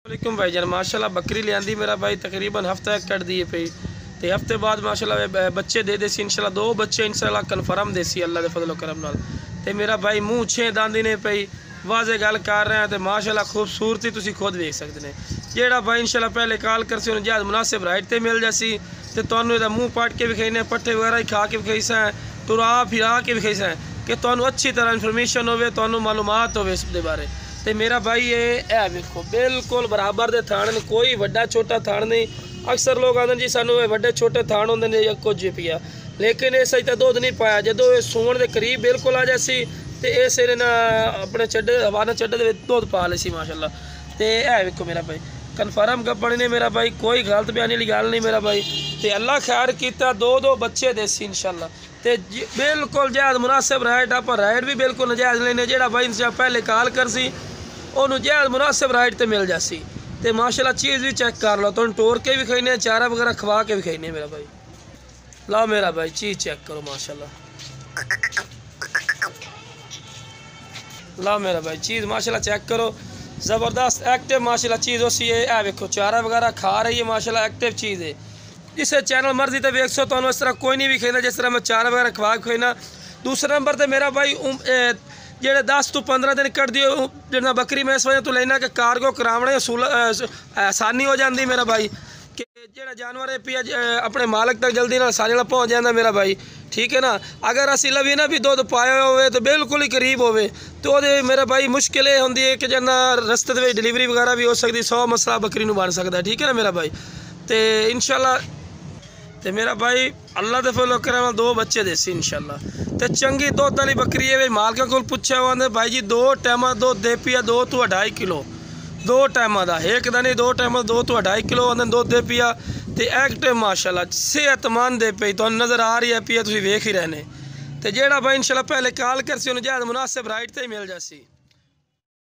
वालेकुम भाईजान माशाल्लाह बकरी लियांदी मेरा भाई तकरीबन हफ्ता एक कट दिए पे ते हफ्ते बाद माशाल्लाह बच्चे दे देसी इंशाल्लाह दो बच्चे इंशाल्लाह कन्फर्म देसी अल्लाह दे फजल करम नाल ते मेरा भाई मुँह छे दांदी ने पई वाजे गल कर रहे हैं तो माशाल्लाह खूबसूरती तुसी खुद देख सकते हैं। जेड़ा भाई इंशाल्लाह पहले कॉल कर सी जहाज मुनासिब राइट ते मिल जासी तो तुहानू इहदा मूँह पट के विखाईने पट्ठे वगैरह खा के विखाई सा तुरा फिरा के विखाई सा कि तुहानू अच्छी तरह इन्फॉर्मेशन होवे तुहानू मालूमात होवे इसके बारे। तो मेरा भाई ये वेखो बिल्कुल बराबर दे थान ने कोई वड्डा छोटा थान नहीं। अक्सर लोग आते जी सानू वड्डे छोटे थान होंदे ने या कुछ पिया लेकिन ये सही तो दुध नहीं पाया जो सूण के करीब बिल्कुल आ जासी तो इस ना अपने चड्डे हवाना चड्डे दुध पा ले सी माशाल्लाह। तो वेखो मेरा भाई कन्फर्म गप्पड़ ने मेरा भाई कोई गलत बयानी वाली गल नहीं मेरा भाई। तो अल्लाह खैर किया दो बच्चे देसी इंशाल्लाह तो बिल्कुल जहाज मुनासिब राइट आप राइट भी बिल्कुल नजायज़ लेने जो भाई पहले कॉल कर सी उन्होंने जहाज मुनासिब राइट तो मिल जासी तो माशाल्लाह चीज़ भी चेक कर लो तुम टोर के भी खाने चारा वगैरह खवा के भी खाने मेरा भाई। लाओ मेरा भाई चीज़ चेक करो माशाल्लाह। लाओ मेरा भाई चीज़ माशाल्लाह चेक करो ज़बरदस्त एक्टिव माशाल्लाह चीज़ उसी है वेखो चारा वगैरह खा रही है माशाल्लाह एक्टिव चीज़ है। जिसे चैनल मर्जी तो वेख सो तो इस तरह कोई नहीं भी खाना जिस तरह मैं चारा वगैरह खवा के खाना। दूसरा नंबर तो मेरा भाई जेड़े 10 तो 15 दिन कट दियो जिन्ना बकरी मैं इस वजह तो लेना कि कार्गो करावने आसानी हो जाती मेरा भाई कि जेड़ा जानवर है पिया अपने मालक तक जल्दी ना आसानी पहुँच जाता मेरा भाई ठीक है ना। अगर असी लवी ना भी दुध पाया हो तो बिल्कुल ही करीब होवे तो मेरा भाई मुश्किल ये होंगी है कि जना रस्ते में डिलीवरी वगैरह भी हो सकती 100 मसला बकरी बन सकता है ठीक है ना मेरा भाई। तो इंशाल्लाह तो मेरा भाई अल्लाह दे फजल करम दो बच्चे देसी इंशाल्लाह तो चंगी दुध वाली बकरी है। मालका को पूछा हुआ भाई जी 2 टाइम दुध दे पिया 2 तो 2.5 किलो 2 टाइम का एक दिन नहीं 2 टाइम 2 तो 2.5 किलो दुध दे पिया तो एक्टिव माशाल्लाह सेहतमंद दे पई तो नज़र आ रही है पिया तुम वेख ही रहने। तो जेड़ा भाई इंशाल्लाह पहले कॉल कर सी जहाज मुनासिब राइट तो ही मिल जासी।